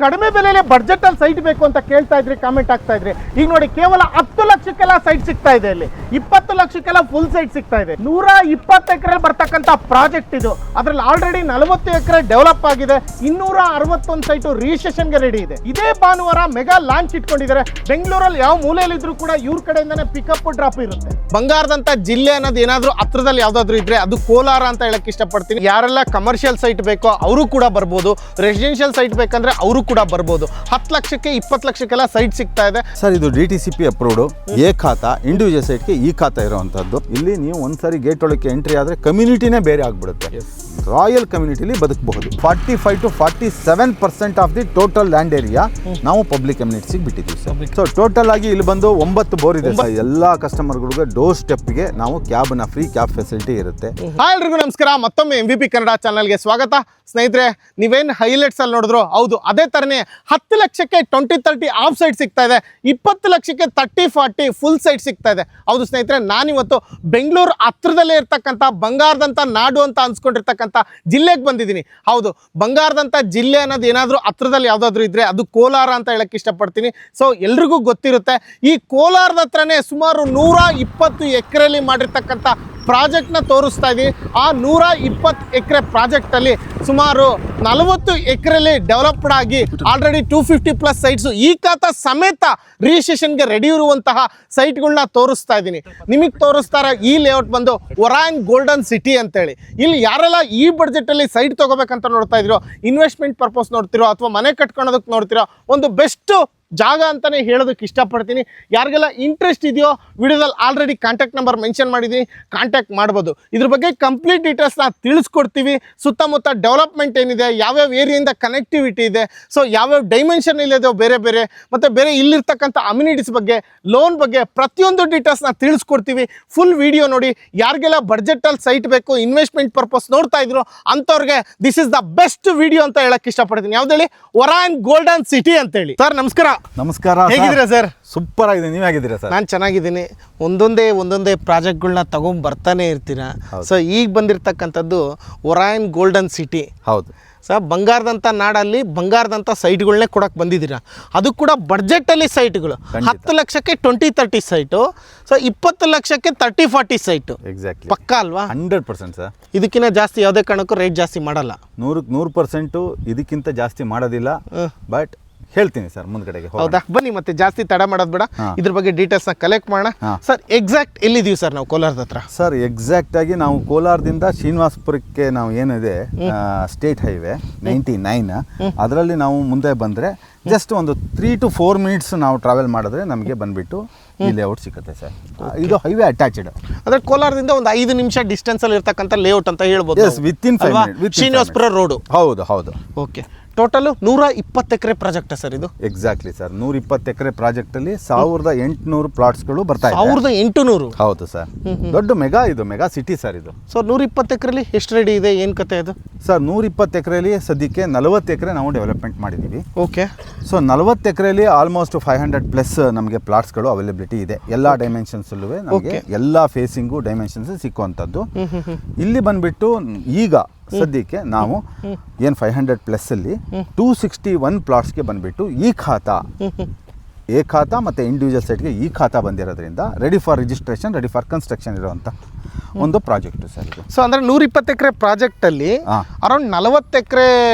ಕಡಿಮೆ ಬೆಲೆಯಲ್ಲಿ ಬಡ್ಜೆಟ್ ಅಲ್ಲಿ ಸೈಟ್ ಬೇಕು ಅಂತ ಕೇಳ್ತಾ ಇದ್ರಿ, ಕಾಮೆಂಟ್ ಆಗ್ತಾ ಇದ್ರಿ. ಈಗ ನೋಡಿ ಕೇವಲ 10 ಲಕ್ಷಕ್ಕೆಲ್ಲ ಸೈಟ್ ಸಿಗ್ತಾ ಇದೆ. ಇಲ್ಲಿ 20 ಲಕ್ಷಕ್ಕೆಲ್ಲ ಫುಲ್ ಸೈಟ್ ಸಿಗ್ತಾ ಇದೆ. 120 ಎಕರೆ ಬರ್ತಕ್ಕಂಥ ಪ್ರಾಜೆಕ್ಟ್ ಇದು. ಅದ್ರಲ್ಲಿ ಆಲ್ರೆಡಿ 40 ಎಕರೆ ಡೆವಲಪ್ ಆಗಿದೆ. 261 ಸೈಟ್ ರಿಜಿಸ್ಟ್ರೇಷನ್ಗೆ ರೆಡಿ ಇದೆ. ಇದೇ ಭಾನುವಾರ ಮೆಗಾ ಲಾಂಚ್ ಇಟ್ಕೊಂಡಿದ್ದಾರೆ. ಬೆಂಗಳೂರಲ್ಲಿ ಯಾವ ಮೂಲೆಯಲ್ಲಿದ್ರು ಕೂಡ ಇವ್ರ ಕಡೆಯಿಂದಾನೆ ಪಿಕಪ್ ಡ್ರಾಪ್ ಇರುತ್ತೆ. ಬಂಗಾರದಂತ ಜಿಲ್ಲೆ ಅನ್ನೋದು ಏನಾದ್ರು ಹತ್ರದಲ್ಲಿ ಯಾವ್ದಾದ್ರು ಇದ್ರೆ ಅದು ಕೋಲಾರ ಅಂತ ಹೇಳಕ್ ಇಷ್ಟಪಡ್ತೀನಿ. ಯಾರೆಲ್ಲ ಕಮರ್ಷಿಯಲ್ ಸೈಟ್ ಬೇಕೋ ಅವರು ಕೂಡ ಬರ್ಬೋದು, ರೆಸಿಡೆನ್ಷಿಯಲ್ ಸೈಟ್ ಬೇಕಂದ್ರೆ ಅವರು ಕೂಡ ಬರ್ಬೋದು. 10 ಲಕ್ಷಕ್ಕೆ 20 ಲಕ್ಷಕ್ಕೆಲ್ಲ ಸೈಟ್ ಸಿಗ್ತಾ ಇದೆ. ಸರ್ ಇದು DTCP ಅಪ್ರೂವ್ಡ್ ಎ ಖಾತಾ, ಇಂಡಿವಿಜುವಲ್ ಸೈಟ್ಗೆ ಈ ಖಾತಾ ಇರುವಂತದ್ದು. ಇಲ್ಲಿ ನೀವು ಒಂದ್ಸರಿ ಗೇಟ್ ಒಳಗೆ ಎಂಟ್ರಿ ಆದ್ರೆ ಕಮ್ಯುನಿಟಿನೇ ಬೇರೆ ಆಗ್ಬಿಡುತ್ತೆ. ರಾಯಲ್ ಕಮ್ಯುನಿಟಿಲಿ ಬದುಕಬಹುದು. 45 to 47% of the total land area ನಾವು ಪಬ್ಲಿಕ್ ಕಮ್ಯುನಿಟಿಗೆ ಬಿಟ್ಟಿದ್ದೀವಿ ಸರ್. ಸೊ ಟೋಟಲ್ ಆಗಿ ಇಲ್ಲಿ ಬಂದು 9 ಬೋರ್ ಇದೆ ಸರ್. ಎಲ್ಲಾ ಕಸ್ಟಮರ್ಗಳಿಗೆ ಡೋರ್ ಸ್ಟೆಪ್ಗೆ ನಾವು ಫ್ರೀ ಕ್ಯಾಬ್ ಫೆಸಿಲಿಟಿ ಇರುತ್ತೆ. ಹಾಯ್ ಎಲ್ರಿಗೂ ನಮಸ್ಕಾರ. ಮತ್ತೊಮ್ಮೆ MVP ಕನ್ನಡ ಚಾನಲ್ಗೆ ಸ್ವಾಗತ. ಸ್ನೇಹಿತರೆ, ನೀವೇನು ಹೈಲೈಟ್ಸ್ ಅಲ್ಲಿ ನೋಡಿದ್ರು ಹೌದು, ಅದೇ ತರನೇ 10 ಲಕ್ಷಕ್ಕೆ 20-30 ಆಫ್ ಸೈಟ್ ಸಿಗ್ತಾ ಇದೆ. 20 ಲಕ್ಷಕ್ಕೆ 30-40 ಫುಲ್ ಸೈಟ್ ಸಿಗ್ತಾ ಇದೆ. ಹೌದು ಸ್ನೇಹಿತರೆ, ನಾನಿವತ್ತು ಬೆಂಗಳೂರು ಹತ್ರದಲ್ಲೇ ಇರ್ತಕ್ಕಂಥ ಬಂಗಾರದಂಥ ನಾಡು ಅಂತ ಅನ್ಸ್ಕೊಂಡಿರ್ತಕ್ಕಂಥ ಜಿಲ್ಲೆಗೆ ಬಂದಿದ್ದೀನಿ. ಹೌದು, ಬಂಗಾರದಂಥ ಜಿಲ್ಲೆ ಅನ್ನೋದು ಏನಾದರೂ ಹತ್ರದಲ್ಲಿ ಯಾವುದಾದ್ರೂ ಇದ್ರೆ ಅದು ಕೋಲಾರ ಅಂತ ಹೇಳಕ್ಕೆ ಇಷ್ಟಪಡ್ತೀನಿ. ಸೊ ಎಲ್ರಿಗೂ ಗೊತ್ತಿರುತ್ತೆ, ಈ ಕೋಲಾರದ ಹತ್ರನೇ ಸುಮಾರು 120 ಎಕರೆಯಲ್ಲಿ ಮಾಡಿರ್ತಕ್ಕಂಥ ಪ್ರಾಜೆಕ್ಟ್ನ ತೋರಿಸ್ತಾ ಇದ್ದೀವಿ. ಆ 120 ಎಕರೆ ಪ್ರಾಜೆಕ್ಟಲ್ಲಿ ಸುಮಾರು 40 ಎಕರೆಯಲ್ಲಿ ಡೆವಲಪ್ಡ್ ಆಗಿ ಆಲ್ರೆಡಿ 250+ ಸೈಟ್ಸು ಈ ಖಾತಾ ಸಮೇತ ರಿಜಿಸ್ಟ್ರೇಷನ್ಗೆ ರೆಡಿ ಇರುವಂತಹ ಸೈಟ್ಗಳನ್ನ ತೋರಿಸ್ತಾ ಇದ್ದೀನಿ. ನಿಮಗೆ ತೋರಿಸ್ತಾರೆ ಈ ಲೇಔಟ್ ಬಂದು ಒರಾಯನ್ ಗೋಲ್ಡನ್ ಸಿಟಿ ಅಂತೇಳಿ. ಇಲ್ಲಿ ಯಾರೆಲ್ಲ ಈ ಬಡ್ಜೆಟಲ್ಲಿ ಸೈಟ್ ತೊಗೋಬೇಕಂತ ನೋಡ್ತಾ ಇದ್ದೀರೋ, ಇನ್ವೆಸ್ಟ್ಮೆಂಟ್ ಪರ್ಪಸ್ ನೋಡ್ತಿರೋ ಅಥವಾ ಮನೆ ಕಟ್ಕೊಳೋದಕ್ಕೆ ನೋಡ್ತಿರೋ, ಒಂದು ಬೆಸ್ಟ್ ಜಾಗ ಅಂತಲೇ ಹೇಳೋದಕ್ಕೆ ಇಷ್ಟಪಡ್ತೀನಿ. ಯಾರಿಗೆಲ್ಲ ಇಂಟ್ರೆಸ್ಟ್ ಇದೆಯೋ ವಿಡಿಯೋದಲ್ಲಿ ಆಲ್ರೆಡಿ ಕಾಂಟ್ಯಾಕ್ಟ್ ನಂಬರ್ ಮೆನ್ಷನ್ ಮಾಡಿದ್ದೀನಿ, ಕಾಂಟ್ಯಾಕ್ಟ್ ಮಾಡ್ಬೋದು. ಇದ್ರ ಬಗ್ಗೆ ಕಂಪ್ಲೀಟ್ ಡೀಟೇಲ್ಸ್ನ ತಿಳಿಸ್ಕೊಡ್ತೀವಿ. ಸುತ್ತಮುತ್ತ ಡೆವಲಪ್ಮೆಂಟ್ ಏನಿದೆ, ಯಾವ್ಯಾವ ಏರಿಯಿಂದ ಕನೆಕ್ಟಿವಿಟಿ ಇದೆ, ಸೊ ಯಾವ್ಯಾವ ಡೈಮೆನ್ಷನ್ ಇಲ್ಲಿದೆ ಬೇರೆ ಬೇರೆ, ಮತ್ತು ಬೇರೆ ಇಲ್ಲಿರ್ತಕ್ಕಂಥ ಅಮ್ಯುನಿಟೀಸ್ ಬಗ್ಗೆ, ಲೋನ್ ಬಗ್ಗೆ ಪ್ರತಿಯೊಂದು ಡೀಟೇಲ್ಸ್ನ ತಿಳಿಸ್ಕೊಡ್ತೀವಿ. ಫುಲ್ ವಿಡಿಯೋ ನೋಡಿ. ಯಾರಿಗೆಲ್ಲ ಬಡ್ಜೆಟಲ್ಲಿ ಸೈಟ್ ಬೇಕು, ಇನ್ವೆಸ್ಟ್ಮೆಂಟ್ ಪರ್ಪಸ್ ನೋಡ್ತಾ ಇದ್ರು ಅಂಥವ್ರಿಗೆ this is the best video ಅಂತ ಹೇಳಕ್ಕೆ ಇಷ್ಟಪಡ್ತೀನಿ. ಯಾವ್ದೇಳಿ? ಒರಾಯನ್ ಗೋಲ್ಡನ್ ಸಿಟಿ ಅಂತೇಳಿ. ಸರ್ ನಮಸ್ಕಾರ. ನಮಸ್ಕಾರ. ಹೇಗಿದ್ದೀರಾ ಸರ್? ಸೂಪರ್ ಆಗಿದೆ. ನೀವು ಹೇಗಿದ್ದೀರಾ ಸರ್? ನಾನು ಚೆನ್ನಾಗಿದ್ದೀನಿ. ಒಂದೊಂದೇ ಪ್ರಾಜೆಕ್ಟ್ಗಳನ್ನ ತಗೊಂಡ್ ಬರ್ತಾನೆ ಇರ್ತೀರಾ. ಸೊ ಈಗ ಬಂದಿರತಕ್ಕಂಥದ್ದು ಒರಾಯನ್ ಗೋಲ್ಡನ್ ಸಿಟಿ. ಹೌದು ಸರ್, ಬಂಗಾರದಂಥ ನಾಡಲ್ಲಿ ಬಂಗಾರದಂಥ ಸೈಟ್ಗಳನ್ನೇ ಕೊಡಕ್ಕೆ ಬಂದಿದ್ದೀರಾ. ಅದು ಕೂಡ ಬಡ್ಜೆಟಲ್ಲಿ ಸೈಟ್ಗಳು. 10 ಲಕ್ಷಕ್ಕೆ 20-30 ಸೈಟು, ಸೊ 20 ಲಕ್ಷಕ್ಕೆ 30-40 ಸೈಟು. ಎಕ್ಸಾಕ್ಟ್ಲಿ ಪಕ್ಕ ಅಲ್ವಾ? 100% ಸರ್. ಇದಕ್ಕಿಂತ ಜಾಸ್ತಿ ಯಾವುದೇ ಕಾರಣಕ್ಕೂ ರೇಟ್ ಜಾಸ್ತಿ ಮಾಡಲ್ಲ. 100% ಇದಕ್ಕಿಂತ ಜಾಸ್ತಿ ಮಾಡೋದಿಲ್ಲ. ಬಟ್ ಹೇಳ್ತೀನಿ ಸರ್ ಮುಂದ್ಗಡೆಗೆ. ಹೌದಾ? ಬನ್ನಿ, ಮತ್ತೆ ಜಾಸ್ತಿ ತಡ ಮಾಡೋದು ಬೇಡ, ಇದ್ರ ಬಗ್ಗೆ ಡೀಟೇಲ್ಸ್ನ ಕಲೆಕ್ಟ್ ಮಾಡೋಣ. ಸರ್ ಎಕ್ಸಾಕ್ಟ್ ಎಲ್ಲಿದ್ದೀವಿ ಸರ್ ನಾವು? ಕೋಲಾರದ ಹತ್ರ ಸರ್. ಎಕ್ಸಾಕ್ಟ್ ಆಗಿ ನಾವು ಕೋಲಾರದಿಂದ ಶ್ರೀನಿವಾಸಪುರಕ್ಕೆ ನಾವು ಏನಿದೆ ಸ್ಟೇಟ್ ಹೈವೇ 99, ಅದರಲ್ಲಿ ನಾವು ಮುಂದೆ ಬಂದರೆ ಜಸ್ಟ್ ಒಂದು 3 to 4 ಮಿನಿಟ್ಸ್ ನಾವು ಟ್ರಾವೆಲ್ ಮಾಡಿದ್ರೆ ನಮಗೆ ಬಂದ್ಬಿಟ್ಟು ಈ ಲೇಔಟ್ ಸಿಗುತ್ತೆ ಸರ್. ಇದು ಹೈವೇ ಅಟ್ಯಾಚ್ಡ್. ಅಂದ್ರೆ ಕೋಲಾರದಿಂದ ಒಂದು 5 ನಿಮಿಷ ಡಿಸ್ಟೆನ್ಸ್ ಅಲ್ಲಿ ಇರ್ತಕ್ಕಂಥ ಲೇಔಟ್ ಅಂತ ಹೇಳ್ಬೋದು. Within 5 minutes Srinivasapura road. ಹೌದು. Okay. Total 120 acre project sir ಇದು? Exactly sir. 120 ಎಕರೆ ಪ್ರಾಜೆಕ್ಟ್ ಅಲ್ಲಿ 1800 ಪ್ಲಾಟ್ಸ್ಗಳು ಬರ್ತಾ ಇದೆ. 1800? ಹೌದು ಸರ್. ದೊಡ್ಡ ಮೆಗಾ ಸಿಟಿ ಸರ್ ಇದು. ಸೊ 120 ಎಕರೆಲಿ ಎಷ್ಟು ರೆಡಿ ಇದೆ, ಏನ್ ಕತೆ ಅದು? ಸರ್ 120 ಎಕರೆಲಿ ಸದ್ಯಕ್ಕೆ 40 ಎಕರೆ ನಾವು ಡೆವಲಪ್ಮೆಂಟ್ ಮಾಡಿದ್ದೀವಿ. ಓಕೆ. ಸೊ 40 ಎಕರೆಲಿ ಆಲ್ಮೋಸ್ಟ್ 500+ ನಮಗೆ ಪ್ಲಾಟ್ಸ್ಗಳು ಅವೈಲಬಿಲಿಟಿ ಇದೆ. ಎಲ್ಲ ಡೈಮೆನ್ಷನ್ಸ್ ಅಲ್ಲೂ ನಮಗೆ ಎಲ್ಲ ಫೇಸಿಂಗು ಡೈಮೆನ್ಷನ್ಸ್ ಸಿಕ್ಕುವಂಥದ್ದು. ಇಲ್ಲಿ ಬಂದ್ಬಿಟ್ಟು ಈಗ ಸದ್ಯಕ್ಕೆ ನಾವು ಏನು 500+ ಅಲ್ಲಿ 261 ಪ್ಲಾಟ್ಸ್ಗೆ ಬಂದ್ಬಿಟ್ಟು ಈ ಖಾತಾ, ಎ ಖಾತಾ ಮತ್ತು ಇಂಡಿವಿಜುವಲ್ ಸೈಟ್ಗೆ ಈ ಖಾತಾ ಬಂದಿರೋದ್ರಿಂದ ready for registration, ready for construction ಇರುವಂಥ ಒಂದು ಪ್ರಾಜೆಕ್ಟ್ ಸರ್ ಇದು. ಸೊ ಅಂದ್ರೆ 120 ಎಕರೆ ಪ್ರಾಜೆಕ್ಟ್ ಅಲ್ಲಿ ಅರೌಂಡ್ 40 ಎಕರೆ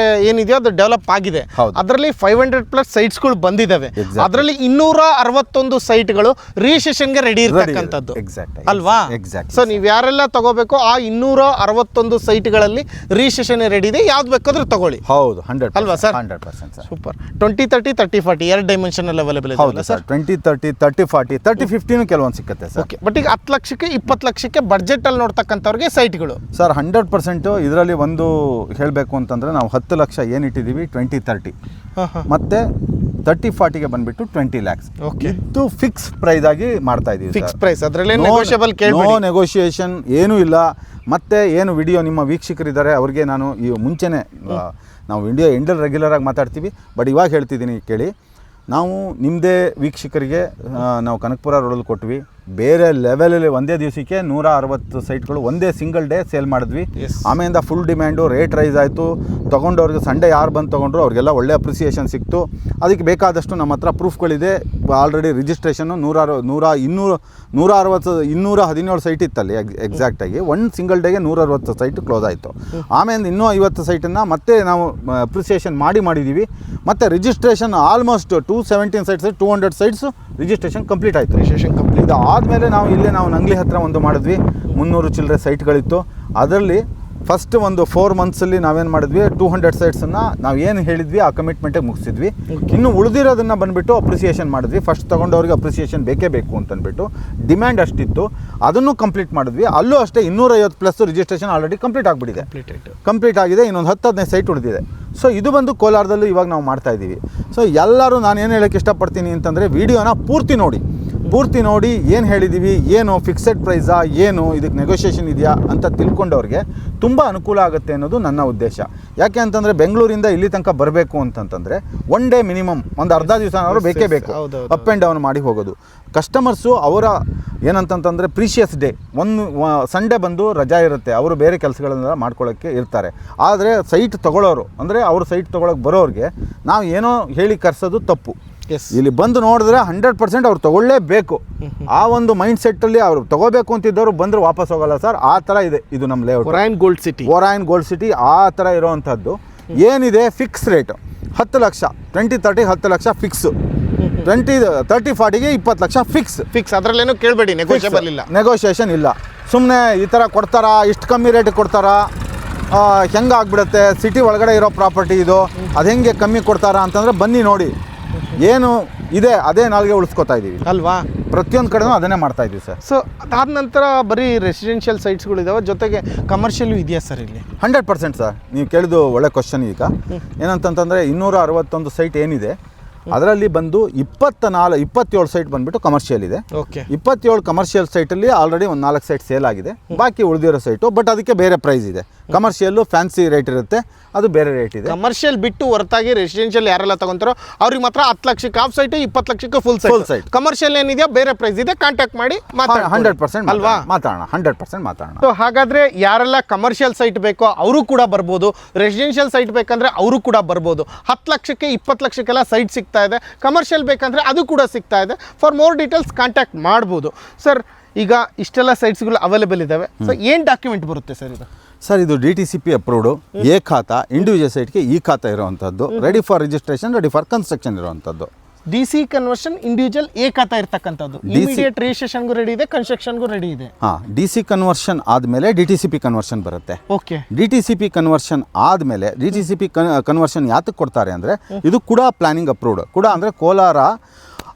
ಏನಿದೆಯೋ ಅದು ಡೆವಲಪ್ ಆಗಿದೆ. ಅದರಲ್ಲಿ 500+ ಸೈಟ್ಸ್ಗಳು ಬಂದಿದ್ದಾವೆ. ಅದರಲ್ಲಿ 261 ಸೈಟ್ಗಳು ರಿಜಿಸ್ಟ್ರೇಷನ್ಗೆ ರೆಡಿ ಇರ್ತಕ್ಕಂಥದ್ದು ಅಲ್ವಾ? ಸೊ ನೀವು ಯಾರೆಲ್ಲ ತಗೋಬೇಕು ಆ 261 ಸೈಟ್ಗಳಲ್ಲಿ ರಿಜಿಸ್ಟ್ರೇಷನ್ ರೆಡಿ ಇದೆ. ಯಾವ್ದು ಬೇಕಾದ್ರೂ ತಗೊಳ್ಳಿ. ಹೌದು, 100% ಅಲ್ವಾ ಸರ್? 100% ಸರ್. ಸೂಪರ್. 20-30 30-40 ಎರಡು ಡೈಮೆನ್ಷನ್ ಅಲ್ಲಿ ಅವೈಲೇಬಲ್ ಇದೆ ಸರ್. 20-30 30-40 30-50 ಕೆಲವೊಂದು ಸಿಕ್ಕತ್ತೆ ಸರ್. ಓಕೆ. ಬಟ್ ಈಗ 10 ಲಕ್ಷಕ್ಕೆ 20 ಲಕ್ಷಕ್ಕೆ ಬಡ್ಜೆಟ್ ಅಲ್ಲಿ ನೋಡ್ತಕ್ಕಂಥವ್ರಿಗೆ ಸೈಟ್ಗಳು ಸರ್ 100%. ಇದರಲ್ಲಿ ಒಂದು ಹೇಳಬೇಕು ಅಂತಂದ್ರೆ ನಾವು 10 ಲಕ್ಷ ಏನಿಟ್ಟಿದ್ದೀವಿ 20-30 ಮತ್ತೆ 30-40ಗೆ ಬಂದ್ಬಿಟ್ಟು 20 lakhs. ಇದು ಫಿಕ್ಸ್ ಪ್ರೈಸ್ ಆಗಿ ಮಾಡ್ತಾ ಇದೀವಿ. ಫಿಕ್ಸ್ ಪ್ರೈಸ್, ಅದರಲ್ಲಿ ನೆಗೋಷಿಯಬಲ್ ನೋ ನೆಗೋಷಿಯೇಷನ್ ಏನೂ ಇಲ್ಲ. ಮತ್ತೆ ಏನು ವಿಡಿಯೋ ನಿಮ್ಮ ವೀಕ್ಷಕರಿದ್ದಾರೆ ಅವ್ರಿಗೆ ನಾನು ಈ ಮುಂಚೆನೇ ನಾವು ವಿಡಿಯೋ ಎಂಡಲ್ಲಿ ರೆಗ್ಯುಲರ್ ಆಗಿ ಮಾತಾಡ್ತೀವಿ. ಬಟ್ ಇವಾಗ ಹೇಳ್ತಿದ್ದೀನಿ ಕೇಳಿ. ನಾವು ನಿಮ್ಮದೇ ವೀಕ್ಷಕರಿಗೆ ನಾವು ಕನಕಪುರ ರೋಡಲ್ಲಿ ಕೊಟ್ವಿ, ಬೇರೆ ಲೆವೆಲಲ್ಲಿ ಒಂದೇ ದಿವಸಕ್ಕೆ 160 ಸೈಟ್ಗಳು ಒಂದೇ ಸಿಂಗಲ್ ಡೇ ಸೇಲ್ ಮಾಡಿದ್ವಿ. ಆಮೇಲಿಂದ ಫುಲ್ ಡಿಮ್ಯಾಂಡು, ರೇಟ್ ರೈಸ್ ಆಯಿತು. ತೊಗೊಂಡವ್ರಿಗೆ ಸಂಡೇ ಯಾರು ಬಂದು ತೊಗೊಂಡ್ರು ಅವ್ರಿಗೆಲ್ಲ ಒಳ್ಳೆ ಅಪ್ರಿಸಿಯೇಷನ್ ಸಿಕ್ತು. ಅದಕ್ಕೆ ಬೇಕಾದಷ್ಟು ನಮ್ಮ ಹತ್ರ ಪ್ರೂಫ್ಗಳಿದೆ. ಆಲ್ರೆಡಿ ರಿಜಿಸ್ಟ್ರೇಷನ್ನು 217 ಸೈಟ್ ಇತ್ತಲ್ಲಿ ಎಕ್ಸಾಕ್ಟಾಗಿ. ಒಂದು ಸಿಂಗಲ್ ಡೇಗೆ 160 ಸೈಟ್ ಕ್ಲೋಸ್ ಆಯಿತು. ಆಮೇಲೆ ಇನ್ನೂ 50 ಸೈಟನ್ನು ಮತ್ತೆ ನಾವು ಅಪ್ರಿಸಿಯೇಷನ್ ಮಾಡಿದ್ದೀವಿ. ಮತ್ತು registration almost 217 sites 200 sites registration complete ಆಯಿತು. ಇದು ಆದಮೇಲೆ ನಾವು ನಂಗ್ಲಿ ಹತ್ರ ಒಂದು ಮಾಡಿದ್ವಿ. 300 ಚಿಲ್ಲರೆ ಸೈಟ್ಗಳಿತ್ತು. ಅದರಲ್ಲಿ ಫಸ್ಟ್ ಒಂದು 4 ಮಂತ್ಸಲ್ಲಿ ನಾವೇನು ಮಾಡಿದ್ವಿ, 200 ಸೈಟ್ಸನ್ನು ನಾವು ಏನು ಹೇಳಿದ್ವಿ ಆ ಕಮಿಟ್ಮೆಂಟಿಗೆ ಮುಗಿಸಿದ್ವಿ. ಇನ್ನು ಉಳಿದಿರೋದನ್ನು ಬಂದುಬಿಟ್ಟು ಅಪ್ರಿಸಿಯೇಷನ್ ಮಾಡಿದ್ವಿ. ಫಸ್ಟ್ ತೊಗೊಂಡವ್ರಿಗೆ ಅಪ್ರಿಸಿಯೇಷನ್ ಬೇಕೇ ಬೇಕು ಅಂತಂದ್ಬಿಟ್ಟು ಡಿಮ್ಯಾಂಡ್ ಅಷ್ಟಿತ್ತು, ಅದನ್ನು ಕಂಪ್ಲೀಟ್ ಮಾಡಿದ್ವಿ. ಅಲ್ಲೂ ಅಷ್ಟೇ 250+ ರಿಜಿಸ್ಟ್ರೇಷನ್ ಆಲ್ರೆಡಿ ಕಂಪ್ಲೀಟ್ ಆಗಿಬಿಟ್ಟಿದೆ. ಕಂಪ್ಲೀಟ್ ಆಗಿದೆ. ಇನ್ನೊಂದು 10-15 ಸೈಟ್ ಉಳಿದಿದೆ. ಸೊ ಇದು ಬಂದು ಕೋಲಾರದಲ್ಲೂ ಇವಾಗ ನಾವು ಮಾಡ್ತಾಯಿದ್ದೀವಿ. ಸೊ ಎಲ್ಲರೂ ನಾನು ಏನು ಹೇಳೋಕ್ಕೆ ಇಷ್ಟಪಡ್ತೀನಿ ಅಂತಂದರೆ, ವಿಡಿಯೋನ ಪೂರ್ತಿ ನೋಡಿ ಏನು ಹೇಳಿದ್ದೀವಿ, ಏನು ಫಿಕ್ಸೆಡ್ ಪ್ರೈಸಾ, ಏನು ಇದಕ್ಕೆ ನೆಗೋಷಿಯೇಷನ್ ಇದೆಯಾ ಅಂತ ತಿಳ್ಕೊಂಡವ್ರಿಗೆ ತುಂಬ ಅನುಕೂಲ ಆಗುತ್ತೆ ಅನ್ನೋದು ನನ್ನ ಉದ್ದೇಶ. ಯಾಕೆ ಅಂತಂದರೆ ಬೆಂಗಳೂರಿಂದ ಇಲ್ಲಿ ತನಕ ಬರಬೇಕು ಅಂತಂತಂದರೆ 1 ಡೇ ಮಿನಿಮಮ್, ಒಂದು ಅರ್ಧ ದಿವಸ ಅವರು ಬೇಕೇ ಬೇಕು ಅಪ್ ಆ್ಯಂಡ್ ಡೌನ್ ಮಾಡಿ ಹೋಗೋದು. ಕಸ್ಟಮರ್ಸು ಅವರ ಏನಂತಂತಂದರೆ ಪ್ರೀಷಿಯಸ್ ಡೇ, ಒಂದು ಸಂಡೇ ಬಂದು ರಜಾ ಇರುತ್ತೆ, ಅವರು ಬೇರೆ ಕೆಲಸಗಳನ್ನೆಲ್ಲ ಮಾಡ್ಕೊಳ್ಳೋಕ್ಕೆ ಇರ್ತಾರೆ. ಆದರೆ ಸೈಟ್ ತೊಗೊಳ್ಳೋರು ಅಂದರೆ ಅವ್ರು ಸೈಟ್ ತೊಗೊಳಕ್ಕೆ ಬರೋರಿಗೆ ನಾವು ಏನೋ ಹೇಳಿ ಕರೆಸೋದು ತಪ್ಪು. ಇಲ್ಲಿ ಬಂದು ನೋಡಿದ್ರೆ 100% ಅವ್ರು ತೊಗೊಳ್ಳೇಬೇಕು. ಆ ಒಂದು ಮೈಂಡ್ ಸೆಟ್ಟಲ್ಲಿ ಅವ್ರು ತೊಗೋಬೇಕು ಅಂತಿದ್ದವರು ಬಂದರೆ ವಾಪಸ್ ಹೋಗಲ್ಲ ಸರ್. ಆ ಥರ ಇದೆ ಇದು ನಮ್ಮ ಲೇಔಟ್. ಒರಾಯನ್ ಗೋಲ್ಡ್ ಸಿಟಿ ಆ ಥರ ಇರೋವಂಥದ್ದು ಏನಿದೆ. Fix rate 10 lakh, 20-30 10 lakh fix, 20-30-40ಗೆ 20 ಲಕ್ಷ ಫಿಕ್ಸ್. ಅದರಲ್ಲೇನು ಕೇಳಬೇಡಿ, ನೆಗೋಷಿಯೇಷನ್ ಇಲ್ಲ. ಸುಮ್ಮನೆ ಈ ಥರ ಕೊಡ್ತಾರಾ, ಇಷ್ಟು ಕಮ್ಮಿ ರೇಟಿಗೆ ಕೊಡ್ತಾರಾ, ಹೆಂಗೆ ಆಗ್ಬಿಡುತ್ತೆ, ಸಿಟಿ ಒಳಗಡೆ ಇರೋ ಪ್ರಾಪರ್ಟಿ ಇದು, ಅದು ಹೆಂಗೆ ಕಮ್ಮಿ ಕೊಡ್ತಾರಾ ಅಂತಂದರೆ ಬನ್ನಿ ನೋಡಿ ಏನು ಇದೆ ಅದೇ ನಾಲ್ಗೆ ಉಳಿಸ್ಕೊತಾ ಇದ್ದೀವಿ ಅಲ್ವಾ. ಪ್ರತಿಯೊಂದು ಕಡೆನೂ ಅದನ್ನೇ ಮಾಡ್ತಾ ಇದ್ದೀವಿ ಸರ್. ಸೊ ಅದಾದ ನಂತರ ಬರೀ ರೆಸಿಡೆನ್ಷಿಯಲ್ ಸೈಟ್ಸ್ಗಳಿದ್ದಾವೆ, ಜೊತೆಗೆ ಕಮರ್ಷಿಯಲು ಇದೆಯಾ ಸರ್ ಇಲ್ಲಿ? 100% ಸರ್. ನೀವು ಕೇಳಿದ್ದು ಒಳ್ಳೆ ಕ್ವಶನ್. ಈಗ ಏನಂತಂತಂದರೆ 261 ಸೈಟ್ ಏನಿದೆ ಅದರಲ್ಲಿ ಬಂದು 27 ಸೈಟ್ ಬಂದುಬಿಟ್ಟು ಕಮರ್ಷಿಯಲ್ ಇದೆ. 27 ಕಮರ್ಷಿಯಲ್ ಸೈಟಲ್ಲಿ ಆಲ್ರೆಡಿ ಒಂದು 4 ಸೈಟ್ ಸೇಲ್ ಆಗಿದೆ. ಬಾಕಿ ಉಳಿದಿರೋ ಸೈಟು ಬಟ್ ಅದಕ್ಕೆ ಬೇರೆ ಪ್ರೈಸ್ ಇದೆ. ಕಮರ್ಷಿಯಲ್ಲು ಫ್ಯಾನ್ಸಿ ರೇಟ್ ಇರುತ್ತೆ, ಅದು ಬೇರೆ ರೇಟ್ ಇದೆ. ಕಮರ್ಷಿಯಲ್ ಬಿಟ್ಟು ಹೊರತಾಗಿ ರೆಸಿಡೆನ್ಷಿಯಲ್ ಯಾರೆಲ್ಲ ತಗೊಂತಾರೋ ಅವ್ರಿಗೆ ಮಾತ್ರ 10 ಲಕ್ಷಕ್ಕೆ ಹಾಫ್ ಸೈಟ್, 20 ಲಕ್ಷಕ್ಕೆ ಫುಲ್ ಸೈಟ್. ಕಮರ್ಷಿಯಲ್ ಏನಿದೆಯಾ ಬೇರೆ ಪ್ರೈಸ್ ಇದೆ, ಕಾಂಟ್ಯಾಕ್ಟ್ ಮಾಡಿ 100% ಅಲ್ವಾ ಮಾತಾಡೋಣ. 100% ಮಾತಾಡೋಣ. ಸೊ ಹಾಗಾದ್ರೆ ಯಾರೆಲ್ಲ ಕಮರ್ಷಿಯಲ್ ಸೈಟ್ ಬೇಕೋ ಅವರು ಕೂಡ ಬರ್ಬೋದು, ರೆಸಿಡೆನ್ಷಿಯಲ್ ಸೈಟ್ ಬೇಕಂದ್ರೆ ಅವರು ಕೂಡ ಬರ್ಬೋದು. 10 ಲಕ್ಷಕ್ಕೆ 20 ಲಕ್ಷಕ್ಕೆಲ್ಲ ಸೈಟ್ ಸಿಗ್ತಾ ಇದೆ. ಕಮರ್ಷಿಯಲ್ ಬೇಕಂದ್ರೆ ಅದು ಕೂಡ ಸಿಗ್ತಾ ಇದೆ. ಫಾರ್ ಮೋರ್ ಡೀಟೇಲ್ಸ್ ಕಾಂಟ್ಯಾಕ್ಟ್ ಮಾಡ್ಬೋದು. ಸರ್ ಈಗ ಇಷ್ಟೆಲ್ಲ ಸೈಟ್ಸ್ಗಳು ಅವೈಲೇಬಲ್ ಇದ್ದಾವೆ. ಸೊ ಏನು ಡಾಕ್ಯುಮೆಂಟ್ ಬರುತ್ತೆ ಸರ್ ಇದು? ಸರ್ ಇದು DTCP ಅಪ್ರೂವ್ಡು, ಎ ಖಾತಾ, ಇಂಡಿವಿಜುವಲ್ ಸೈಟ್ಗೆ ಈ ಖಾತಾ ಇರುವಂಥದ್ದು, ready for registration, ready for construction ಇರುವಂಥದ್ದು. DC ಕನ್ವರ್ಷನ್, ಇಂಡಿವಿಜುವಲ್ ಎ ಖಾತಾ ಇರ್ತಕ್ಕಂಥದ್ದು. ಇಮಿಡಿಯೇಟ್ ರಿಜಿಸ್ಟ್ರೇಷನ್ಗೂ ರೆಡಿ ಇದೆ, ಕನ್ಸ್ಟ್ರಕ್ಷನ್ಗೂ ರೆಡಿ ಇದೆ. DC ಕನ್ವರ್ಷನ್ ಆದಮೇಲೆ DTCP ಕನ್ವರ್ಷನ್ ಬರುತ್ತೆ. ಓಕೆ. DTCP ಕನ್ವರ್ಷನ್ ಆದಮೇಲೆ DTCP ಕನ್ವರ್ಷನ್ ಯಾತಕ್ಕೆ ಕೊಡ್ತಾರೆ ಅಂದರೆ, ಇದು ಕೂಡ ಪ್ಲಾನಿಂಗ್ ಅಪ್ರೂವ್ಡ್. ಕೂಡ ಅಂದರೆ ಕೋಲಾರ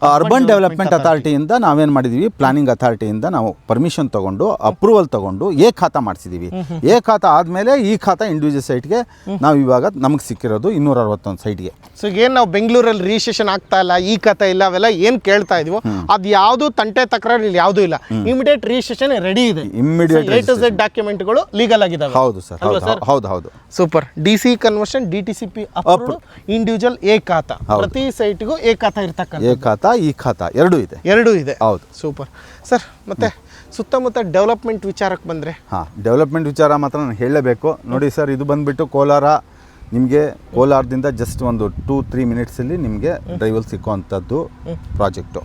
ಅರ್ಬನ್ ಡೆವಲಪ್ಮೆಂಟ್ ಅಥಾರಿಟಿಯಿಂದ ನಾವೇನು ಮಾಡಿದ್ದೀವಿ, ಪ್ಲಾನಿಂಗ್ ಅಥಾರಿಟಿಯಿಂದ ನಾವು ಪರ್ಮಿಷನ್ ತೊಗೊಂಡು ಅಪ್ರೂವಲ್ ತೊಗೊಂಡು ಎ ಖಾತಾ ಮಾಡಿಸಿದ್ದೀವಿ. ಎ ಖಾತಾ ಆದಮೇಲೆ ಈ ಖಾತಾ ಇಂಡಿವಿಜುವಲ್ ಸೈಟ್ಗೆ ನಾವು ಇವಾಗ ನಮಗೆ ಸಿಕ್ಕಿರೋದು 261 ಸೈಟ್ಗೆ. ಸೊ ಏನು ನಾವು ಬೆಂಗಳೂರಲ್ಲಿ ರಿಜಿಸ್ಟ್ರೇಷನ್ ಆಗ್ತಾ ಇಲ್ಲ, ಈ ಖಾತಾ ಇಲ್ಲ, ಅವೆಲ್ಲ ಏನು ಕೇಳ್ತಾ ಇದೀವೋ ಅದು ಯಾವುದು ತಂಟೆ ತಕರಾರು ಇಲ್ಲಿ ಯಾವುದೂ ಇಲ್ಲ. ಇಮಿಡಿಯೇಟ್ ರಿಜಿಸ್ಟ್ರೇಷನ್ ರೆಡಿ ಇದೆ. ಇಮಿಡಿಯೇಟ್ A to Z ಡಾಕ್ಯುಮೆಂಟ್ಗಳು ಲೀಗಲ್ ಆಗಿದಾವೆ. ಹೌದು ಸರ್, ಹೌದು. Super. DC conversion, DTCP approved, individual A khata, ಪ್ರತಿ ಸೈಟ್ಗೂ ಎ ಖಾತಾ ಇರ್ತಕ್ಕಂಥ. ಎ ಖಾತಾ ಈ ಖಾತಾ ಎರಡೂ ಇದೆ. ಹೌದು. Super sir. ಮತ್ತೆ ಸುತ್ತಮುತ್ತ ಡೆವಲಪ್ಮೆಂಟ್ ವಿಚಾರಕ್ಕೆ ಬಂದರೆ? ಡೆವಲಪ್ಮೆಂಟ್ ವಿಚಾರ ಮಾತ್ರ ನಾನು ಹೇಳಲೇಬೇಕು. ನೋಡಿ ಸರ್, ಇದು ಬಂದುಬಿಟ್ಟು ಕೋಲಾರ, ನಿಮಗೆ ಕೋಲಾರದಿಂದ ಜಸ್ಟ್ ಒಂದು 2-3 ಮಿನಿಟ್ಸಲ್ಲಿ ನಿಮಗೆ ಡ್ರೈವಲ್ಲಿ ಸಿಕ್ಕುವಂಥದ್ದು ಪ್ರಾಜೆಕ್ಟು.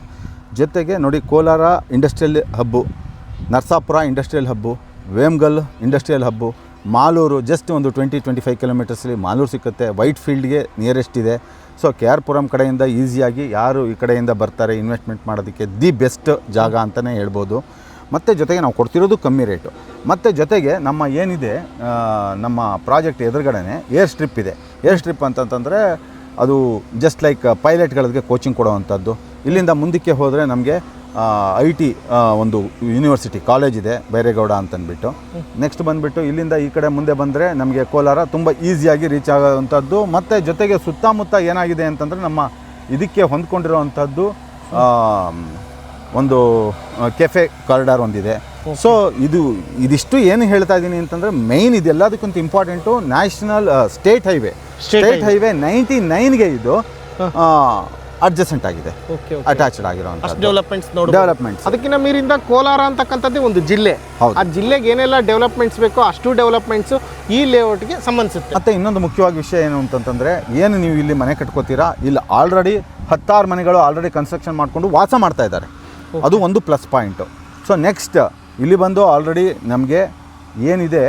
ಜೊತೆಗೆ ನೋಡಿ, Kolar industrial hub, Narasapura industrial hub, Vemgal industrial hub, Malur just ಒಂದು 20-25 ಕಿಲೋಮೀಟರ್ಸಲ್ಲಿ ಮಾಲೂರು ಸಿಕ್ಕುತ್ತೆ. ವೈಟ್ ಫೀಲ್ಡ್ಗೆ ನಿಯರೆಸ್ಟ್ ಇದೆ. ಸೊ KR ಪುರಂ ಕಡೆಯಿಂದ ಈಸಿಯಾಗಿ ಯಾರು ಈ ಕಡೆಯಿಂದ ಬರ್ತಾರೆ ಇನ್ವೆಸ್ಟ್ಮೆಂಟ್ ಮಾಡೋದಕ್ಕೆ ದಿ ಬೆಸ್ಟ್ ಜಾಗ ಅಂತಲೇ ಹೇಳ್ಬೋದು. ಮತ್ತು ಜೊತೆಗೆ ನಾವು ಕೊಡ್ತಿರೋದು ಕಮ್ಮಿ ರೇಟು. ಮತ್ತು ಜೊತೆಗೆ ನಮ್ಮ ಏನಿದೆ, ನಮ್ಮ ಪ್ರಾಜೆಕ್ಟ್ ಎದುರುಗಡೆನೇ ಏರ್ ಸ್ಟ್ರಿಪ್ ಇದೆ. ಏರ್ ಸ್ಟ್ರಿಪ್ ಅಂತಂತಂದರೆ ಅದು ಜಸ್ಟ್ ಲೈಕ್ ಪೈಲಟ್ಗಳಿಗೆ ಕೋಚಿಂಗ್ ಕೊಡೋವಂಥದ್ದು. ಇಲ್ಲಿಂದ ಮುಂದಕ್ಕೆ ಹೋದರೆ ನಮಗೆ IT ಒಂದು ಯೂನಿವರ್ಸಿಟಿ ಕಾಲೇಜ್ ಇದೆ, ಬೈರೇಗೌಡ ಅಂತಂದ್ಬಿಟ್ಟು. ನೆಕ್ಸ್ಟ್ ಬಂದುಬಿಟ್ಟು ಇಲ್ಲಿಂದ ಈ ಕಡೆ ಮುಂದೆ ಬಂದರೆ ನಮಗೆ ಕೋಲಾರ ತುಂಬ ಈಸಿಯಾಗಿ ರೀಚ್ ಆಗೋವಂಥದ್ದು. ಮತ್ತು ಜೊತೆಗೆ ಸುತ್ತಮುತ್ತ ಏನಾಗಿದೆ ಅಂತಂದರೆ ನಮ್ಮ ಇದಕ್ಕೆ ಹೊಂದ್ಕೊಂಡಿರೋವಂಥದ್ದು ಒಂದು ಕೆಫೆ ಕಾರಿಡಾರ್ ಒಂದಿದೆ. ಸೊ ಇದಿಷ್ಟು ಏನು ಹೇಳ್ತಾ ಇದ್ದೀನಿ ಅಂತಂದರೆ, ಮೇಯ್ನ್ ಇದೆಲ್ಲದಕ್ಕಿಂತ ಇಂಪಾರ್ಟೆಂಟು ನ್ಯಾಷನಲ್ ಸ್ಟೇಟ್ ಹೈವೇ 99ಗೆ ಇದು ಅಡ್ಜಸೆಂಟ್ ಆಗಿದೆ, ಓಕೆ ಅಟ್ಯಾಚ್ಡ್ ಆಗಿರೋಂಥ ಡೆವಲಪ್ಮೆಂಟ್ಸ್ ನೋಡಬಹುದು. ಡೆವಲಪ್ಮೆಂಟ್ಸ್ ಅದಕ್ಕಿಂತ ಮೀರಿಂದ ಕೋಲಾರ ಅಂತಕ್ಕಂಥದ್ದೇ ಒಂದು ಜಿಲ್ಲೆ. ಹೌದು. ಆ ಜಿಲ್ಲೆಗೆ ಏನೆಲ್ಲ ಡೆವಲಪ್ಮೆಂಟ್ಸ್ ಬೇಕೋ ಅಷ್ಟು ಡೆವಲಪ್ಮೆಂಟ್ಸ್ ಈ ಲೇಔಟ್ಗೆ ಸಂಬಂಧಿಸುತ್ತೆ. ಮತ್ತು ಇನ್ನೊಂದು ಮುಖ್ಯವಾಗಿ ವಿಷಯ ಏನು ಅಂತಂತಂದರೆ, ಏನು ನೀವು ಇಲ್ಲಿ ಮನೆ ಕಟ್ಕೋತೀರಾ, ಇಲ್ಲಿ ಆಲ್ರೆಡಿ 16 ಮನೆಗಳು ಆಲ್ರೆಡಿ ಕನ್ಸ್ಟ್ರಕ್ಷನ್ ಮಾಡಿಕೊಂಡು ವಾಸ ಮಾಡ್ತಾ ಇದ್ದಾರೆ. ಅದು ಒಂದು ಪ್ಲಸ್ ಪಾಯಿಂಟು. ಸೊ ನೆಕ್ಸ್ಟ್ ಇಲ್ಲಿ ಬಂದು ಆಲ್ರೆಡಿ ನಮಗೆ ಏನಿದೆ,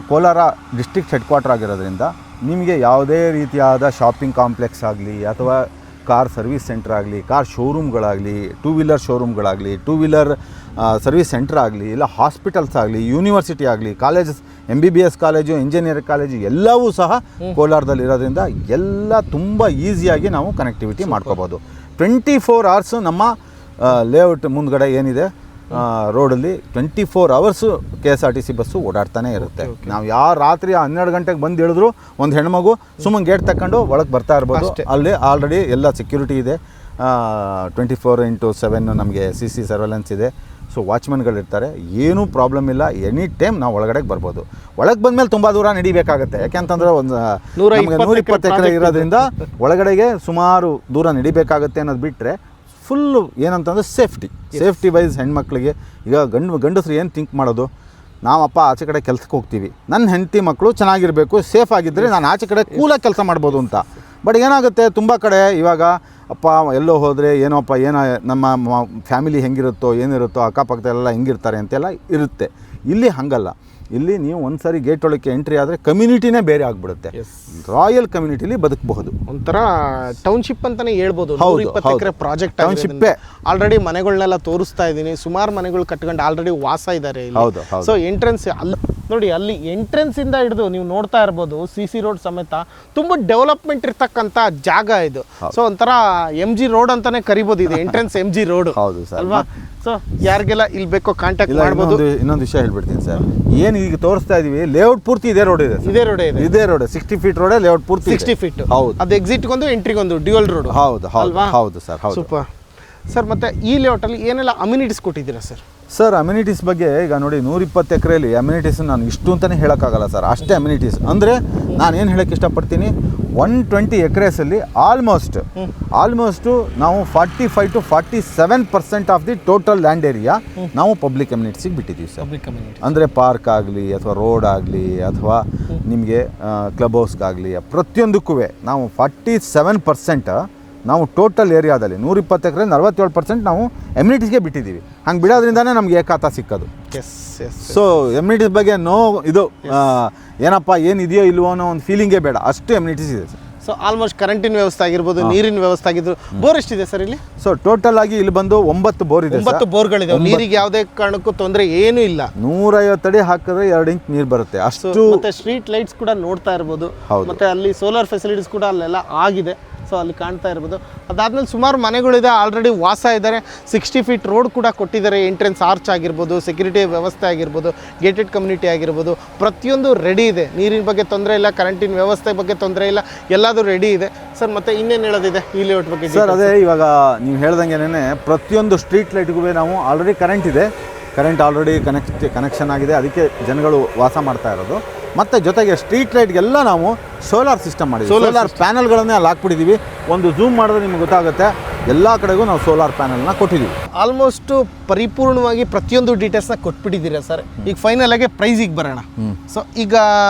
ಕೋಲಾರ ಡಿಸ್ಟ್ರಿಕ್ಟ್ ಹೆಡ್ ಕ್ವಾರ್ಟರ್ ಆಗಿರೋದ್ರಿಂದ ನಿಮಗೆ ಯಾವುದೇ ರೀತಿಯಾದ ಶಾಪಿಂಗ್ ಕಾಂಪ್ಲೆಕ್ಸ್ ಆಗಲಿ ಅಥವಾ ಕಾರ್ ಸರ್ವಿಸ್ ಸೆಂಟರ್ ಆಗಲಿ, ಕಾರ್ ಶೋರೂಮ್ಗಳಾಗಲಿ, ಟೂ ವೀಲರ್ ಶೋರೂಮ್ಗಳಾಗಲಿ, ಟೂ ವೀಲರ್ ಸರ್ವಿಸ್ ಸೆಂಟರ್ ಆಗಲಿ, ಇಲ್ಲ ಹಾಸ್ಪಿಟಲ್ಸ್ ಆಗಲಿ, ಯೂನಿವರ್ಸಿಟಿ ಆಗಲಿ, colleges, MBBS college, engineering college ಎಲ್ಲವೂ ಸಹ ಕೋಲಾರದಲ್ಲಿ ಇರೋದ್ರಿಂದ ಎಲ್ಲ ತುಂಬ ಈಸಿಯಾಗಿ ನಾವು ಕನೆಕ್ಟಿವಿಟಿ ಮಾಡ್ಕೋಬೋದು. 24 hours ನಮ್ಮ ಲೇಔಟ್ ಮುಂದ್ಗಡೆ ಏನಿದೆ ರೋಡಲ್ಲಿ 24 hours KSRTC ಬಸ್ಸು ಓಡಾಡ್ತಾನೆ ಇರುತ್ತೆ. ನಾವು ರಾತ್ರಿ 12 ಗಂಟೆಗೆ ಬಂದು ಇಳಿದ್ರು ಒಂದು ಹೆಣ್ಮಗು ಸುಮ್ಮನೆ ಗೇಟ್ ತಗೊಂಡು ಒಳಗೆ ಬರ್ತಾ ಇರ್ಬೋದು. ಅಲ್ಲಿ ಆಲ್ರೆಡಿ ಎಲ್ಲ ಸೆಕ್ಯೂರಿಟಿ ಇದೆ, 24/7 ನಮಗೆ CC ಸರ್ವೆಲೆನ್ಸ್ ಇದೆ. ಸೊ ವಾಚ್ಮನ್ಗಳಿರ್ತಾರೆ, ಏನೂ ಪ್ರಾಬ್ಲಮ್ ಇಲ್ಲ. ಎನಿ ಟೈಮ್ ನಾವು ಒಳಗಡೆಗೆ ಬರ್ಬೋದು. ಒಳಗೆ ಬಂದಮೇಲೆ ತುಂಬ ದೂರ ನಡಿಬೇಕಾಗುತ್ತೆ, ಯಾಕೆಂತಂದರೆ ಒಂದು 120 ಎಕರೆ ಇರೋದ್ರಿಂದ ಒಳಗಡೆಗೆ ಸುಮಾರು ದೂರ ನಡಿಬೇಕಾಗುತ್ತೆ ಅನ್ನೋದು ಬಿಟ್ಟರೆ ಫುಲ್ಲು ಏನಂತಂದರೆ ಸೇಫ್ಟಿ ವೈಸ್ ಹೆಣ್ಮಕ್ಳಿಗೆ. ಈಗ ಗಂಡಸರು ಏನು ಥಿಂಕ್ ಮಾಡೋದು, ನಾವಪ್ಪ ಆಚೆ ಕಡೆ ಕೆಲಸಕ್ಕೆ ಹೋಗ್ತೀವಿ, ನನ್ನ ಹೆಂಡತಿ ಮಕ್ಕಳು ಚೆನ್ನಾಗಿರಬೇಕು, ಸೇಫ್ ಆಗಿದ್ದರೆ ನಾನು ಆಚೆ ಕಡೆ ಕೂಲಾಗಿ ಕೆಲಸ ಮಾಡ್ಬೋದು ಅಂತ. ಬಟ್ ಏನಾಗುತ್ತೆ, ತುಂಬ ಕಡೆ ಇವಾಗ ಅಪ್ಪ ಎಲ್ಲೋ ಹೋದರೆ ಏನೋಪ್ಪ ಏನೋ ನಮ್ಮ ಫ್ಯಾಮಿಲಿ ಹೆಂಗಿರುತ್ತೋ ಏನಿರುತ್ತೋ ಅಕ್ಕಪಕ್ಕದಲ್ಲೆಲ್ಲ ಹೆಂಗಿರ್ತಾರೆ ಅಂತೆಲ್ಲ ಇರುತ್ತೆ. ಇಲ್ಲಿ ಹಾಗಲ್ಲ. ಇಲ್ಲಿ ನೀವು ಒಂದು ಸಾರಿ ಗೇಟ್ ಒಳಗೆ ಎಂಟ್ರಿ ಆದರೆ ಕಮ್ಯುನಿಟಿನೇ ಬೇರೆ ಆಗಿಬಿಡುತ್ತೆ. ರಾಯಲ್ ಕಮ್ಯುನಿಟಿಲಿ ಬದುಕಬಹುದು. ಒಂಥರ ಟೌನ್ಶಿಪ್ ಅಂತಾನೆ ಹೇಳ್ಬೋದು. 120 ಎಕರೆ ಪ್ರಾಜೆಕ್ಟ್ ಟೌನ್ಶಿಪ್ಪೇ. ಆಲ್ರೆಡಿ ಮನೆಗಳನ್ನೆಲ್ಲ ತೋರಿಸ್ತಾ ಇದ್ದೀನಿ. ಸುಮಾರು ಮನೆಗಳು ಕಟ್ಕೊಂಡು ಆಲ್ರೆಡಿ ವಾಸ ಇದ್ದಾರೆ. ಸೊ ಎಂಟ್ರೆನ್ಸ್ ಅಲ್ಲಿ ನೋಡಿ, ಅಲ್ಲಿ ಎಂಟ್ರೆನ್ಸ್ ಇಂದ ಹಿಡಿದು ನೀವು ನೋಡ್ತಾ ಇರ್ಬೋದು, CC ರೋಡ್ ಸಮೇತ ತುಂಬಾ ಡೆವಲಪ್ಮೆಂಟ್ ಇರ್ತಕ್ಕಂಥ ಜಾಗ ಇದು. ಸೊ ಒಂಥರ MG ರೋಡ್ ಅಂತಾನೆ ಕರಿಬೋದು ಇದು, ಎಂಟ್ರೆನ್ಸ್ MG ರೋಡ್ ಅಲ್ವಾ? ಸೊ ಯಾರಿಗೆಲ್ಲ ಇಲ್ಲಿ ಬೇಕೋ ಕಾಂಟ್ಯಾಕ್ಟ್ ಮಾಡ್ಬೋದು. ಇನ್ನೊಂದು ವಿಷಯ ಹೇಳ್ಬಿಡ್ತೀನಿ ಸರ್, ಏನು ಈಗ ತೋರಿಸ್ತಾ ಇದೀವಿ ಲೇಔಟ್ ಪೂರ್ತಿ ಇದೇ ರೋಡ್ ಇದೆ, ಇದೇ ರೋಡ್ 60 feet ರೋಡ್, ಲೇಔಟ್ ಪೂರ್ತಿ 60 feet. ಹೌದು. ಅದು ಎಕ್ಸಿಟ್ಗೊಂದು ಎಂಟ್ರಿಗೊಂದು ಡ್ಯುಯಲ್ ರೋಡ್. ಹೌದು ಸರ್. Super sir. ಮತ್ತೆ ಈ ಲೇಔಟ್ ಅಲ್ಲಿ ಏನೆಲ್ಲ ಅಮ್ಯುನಿಟೀಸ್ ಕೊಟ್ಟಿದ್ದೀರಾ ಸರ್? ಸರ್ ಅಮ್ಯುನಿಟೀಸ್ ಬಗ್ಗೆ ಈಗ ನೋಡಿ, 120 ಎಕರೆಯಲ್ಲಿ ಅಮ್ಯುನಿಟೀಸ್ ನಾನು ಇಷ್ಟು ಅಂತಲೇ ಹೇಳೋಕ್ಕಾಗಲ್ಲ ಸರ್. ಅಷ್ಟೇ ಅಮ್ಯುನಿಟೀಸ್ ಅಂದರೆ ನಾನು ಏನು ಹೇಳೋಕ್ಕೆ ಇಷ್ಟಪಡ್ತೀನಿ, 120 ಎಕರೆಸಲ್ಲಿ ಆಲ್ಮೋಸ್ಟು ನಾವು 45 to 47% of the total land area ನಾವು ಪಬ್ಲಿಕ್ ಅಮ್ಯುನಿಟೀಸಿಗೆ ಬಿಟ್ಟಿದ್ದೀವಿ ಸರ್. ಅಂದರೆ ಪಾರ್ಕ್ ಆಗಲಿ ಅಥವಾ ರೋಡ್ ಆಗಲಿ ಅಥವಾ ನಿಮಗೆ ಕ್ಲಬ್ ಹೌಸ್ಗಾಗಲಿ ಪ್ರತಿಯೊಂದಕ್ಕೂ ನಾವು 47% ನಾವು ಟೋಟಲ್ ಏರಿಯಾದಲ್ಲಿ 120 ಎಕರೆ 47% ನಾವು ಎಮ್ಯುನಿಟೀಸ್ಗೆ ಬಿಟ್ಟಿದ್ದೀವಿ. ಹಂಗೆ ಬಿಡೋದ್ರಿಂದನೇ ನಮ್ಗೆ ಏಕಾತ ಸಿಕ್ಕೋದು. ಸೊ ಎಮ್ಯುನಿಟೀಸ್ ಬಗ್ಗೆ ಇದು ಏನಪ್ಪ ಏನಿದೆಯೋ ಇಲ್ವೋ ಅನ್ನೋ ಒಂದು ಫೀಲಿಂಗೇ ಬೇಡ, ಅಷ್ಟು ಎಮ್ಯುನಿಟೀಸ್ ಇದೆ ಸರ್. ಸೊ ಆಲ್ಮೋಸ್ಟ್ ಕರೆಂಟಿನ ವ್ಯವಸ್ಥೆ ಆಗಿರ್ಬೋದು, ನೀರಿನ ವ್ಯವಸ್ಥೆ ಆಗಿದ್ರು. ಬೋರ್ ಎಷ್ಟಿದೆ ಸರ್ ಇಲ್ಲಿ? ಸೊ ಟೋಟಲ್ ಆಗಿ ಇಲ್ಲಿ ಬಂದು 9 ಬೋರ್ ಇದೆ. 9 ಬೋರ್ಗಳಿದೆ. ನೀರಿಗೆ ಯಾವುದೇ ಕಾರಣಕ್ಕೂ ತೊಂದರೆ ಏನೂ ಇಲ್ಲ. 150 ಅಡಿ ಹಾಕಿದ್ರೆ 2 ಇಂಚ್ ನೀರು ಬರುತ್ತೆ ಅಷ್ಟು. ಮತ್ತೆ ಸ್ಟ್ರೀಟ್ ಲೈಟ್ಸ್ ಕೂಡ ನೋಡ್ತಾ ಇರ್ಬೋದು. ಮತ್ತೆ ಅಲ್ಲಿ ಸೋಲಾರ್ ಫೆಸಿಲಿಟೀಸ್ ಕೂಡ ಅಲ್ಲೆಲ್ಲ ಆಗಿದೆ. ಸೊ ಅಲ್ಲಿ ಕಾಣ್ತಾ ಇರ್ಬೋದು. ಅದಾದ್ಮೇಲೆ ಸುಮಾರು ಮನೆಗಳಿದೆ, ಆಲ್ರೆಡಿ ವಾಸ ಇದ್ದಾರೆ. 60 feet ರೋಡ್ ಕೂಡ ಕೊಟ್ಟಿದ್ದಾರೆ. ಎಂಟ್ರೆನ್ಸ್ ಆರ್ಚ್ ಆಗಿರ್ಬೋದು, ಸೆಕ್ಯೂರಿಟಿ ವ್ಯವಸ್ಥೆ ಆಗಿರ್ಬೋದು, ಗೇಟೆಡ್ ಕಮ್ಯುನಿಟಿ ಆಗಿರ್ಬೋದು, ಪ್ರತಿಯೊಂದು ರೆಡಿ ಇದೆ. ನೀರಿನ ಬಗ್ಗೆ ತೊಂದರೆ ಇಲ್ಲ, ಕರೆಂಟಿನ ವ್ಯವಸ್ಥೆ ಬಗ್ಗೆ ತೊಂದರೆ ಇಲ್ಲ, ಎಲ್ಲದೂ ರೆಡಿ ಇದೆ ಸರ್. ಮತ್ತೆ ಇನ್ನೇನು ಹೇಳೋದಿದೆ ಈ ಲೇಔಟ್ ಬಗ್ಗೆ? ಸರ್ ಅದೇ ಇವಾಗ ನೀವು ಹೇಳ್ದಂಗೆನೇ ಪ್ರತಿಯೊಂದು ಸ್ಟ್ರೀಟ್ ಲೈಟ್ಗೂ ನಾವು ಆಲ್ರೆಡಿ ಕರೆಂಟ್ ಇದೆ. ಕರೆಂಟ್ ಆಲ್ರೆಡಿ ಕನೆಕ್ಷನ್ ಆಗಿದೆ, ಅದಕ್ಕೆ ಜನಗಳು ವಾಸ ಮಾಡ್ತಾ ಇರೋದು. ಮತ್ತು ಜೊತೆಗೆ ಸ್ಟ್ರೀಟ್ ಲೈಟ್ಗೆಲ್ಲ ನಾವು ಸೋಲಾರ್ ಸಿಸ್ಟಮ್ ಮಾಡಿದ್ವಿ. ಸೋಲಾರ್ ಪ್ಯಾನಲ್ಗಳನ್ನೇ ಅಲ್ಲಿ ಹಾಕ್ಬಿಟ್ಟಿದ್ದೀವಿ. ಒಂದು ಝೂಮ್ ಮಾಡಿದ್ರೆ ನಿಮ್ಗೆ ಗೊತ್ತಾಗುತ್ತೆ, ಎಲ್ಲ ಕಡೆಗೂ ನಾವು ಸೋಲಾರ್ ಪ್ಯಾನಲ್ನ ಕೊಟ್ಟಿದ್ದೀವಿ. ಆಲ್ಮೋಸ್ಟ್ ಪರಿಪೂರ್ಣವಾಗಿ ಪ್ರತಿಯೊಂದು ಡೀಟೇಲ್ಸ್ನ ಕೊಟ್ಬಿಟ್ಟಿದ್ದೀರಾ ಸರ್. ಈಗ ಫೈನಲ್ ಆಗಿ ಪ್ರೈಸಿಗೆ ಬರೋಣ. ಸೊ ಈಗ